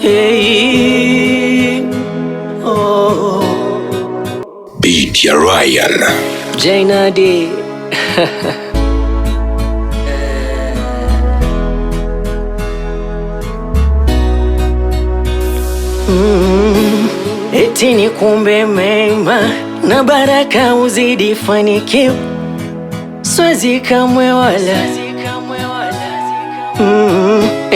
Hey, oh. Beat ya Ryan Jainadi. Eti ni kumbe mema na baraka uzidi fanikio, siwezi kamwe wala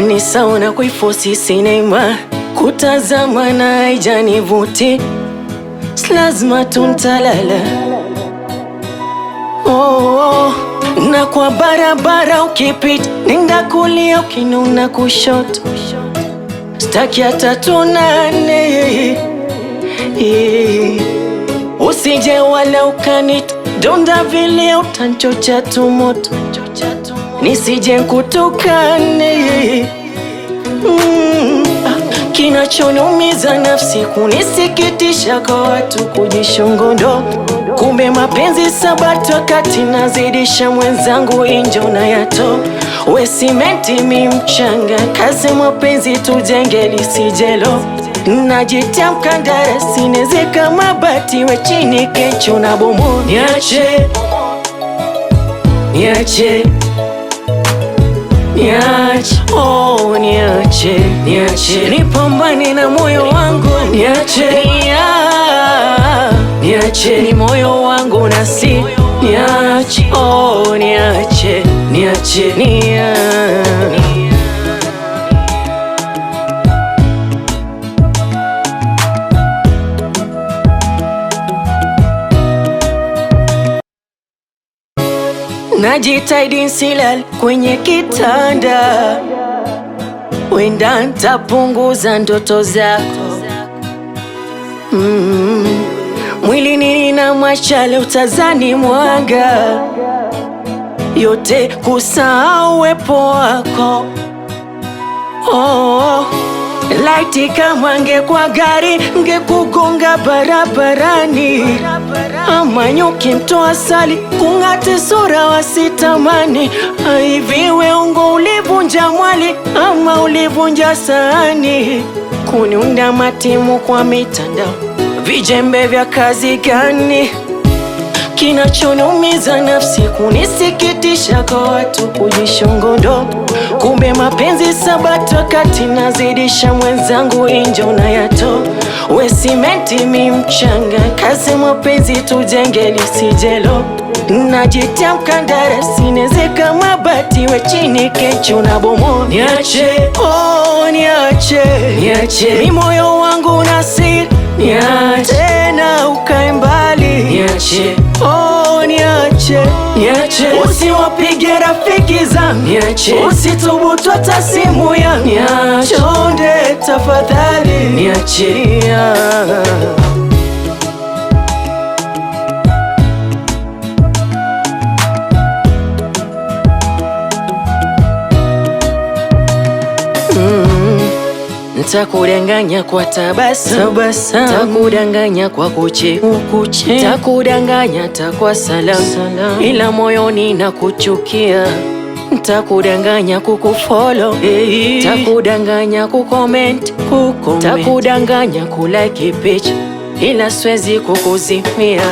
ni sawa na kuifosi sinema, kutazama na haijanivuti, lazima tuntalala. Oh, na kwa barabara ukipita, nenda kulia ukinuna kushoto, staki hata tuonane. Usije wala ukanita donda vile utanchocha tumoto, nisije kutukane. Kinachoniumiza nafsi kunisikitisha kwa watu kujishongondo, kumbe mapenzi sabati wakati nazidisha mwenzangu injo na yato. We simenti mi mchanga, kazi mapenzi tujenge lisijelo, najitia mkandarasi nezeka mabati we chini kecho na bomo. Niache, niache, niache, oh niache, niache, nipambane na moyo wangu. Niache, niache, ni moyo wangu nasi. Niache, oh niache, niache, najitahidi nsilale kwenye kitanda, wenda ntapunguza ndoto zako. Mwili nina machale utazani mwanga, yote kusahau uwepo wako. Laiti kama ngekwa gari ngekugonga barabarani, ama nyuki mtoa asali kung'ate sura wasitamani. Hivi we ungo ulivunja mwali ama ulivunja sahani? Kuniunda matimu kwa mitandao, vijembe vya kazi gani? Kinachoniumiza nafsi kunisikitisha kwa watu kujishongondo, kumbe mapenzi sabati wakati nazidisha mwenzangu injo na yato. We simenti mi mchanga, kazi mapenzi tujenge lisijelo, najitia mkandarasi nezeka mabati we chini kecho na bomo. Niache, oh niache, niache, ni moyo wangu nasiri. Niache na ukae mbali. Niache, oh niache, niache, usiwapige rafiki zangu. Niache, usithubutu hata simu yangu. Niache, chonde tafadhali. Niache, ntakudanganya kwa tabasamu, ntakudanganya kwa kuche, ntakudanganya takwa salamu, ila moyoni nakuchukia. Ntakudanganya kukufollow, ntakudanganya kucomment, ntakudanganya kulike picha, ila siwezi kukuzimia.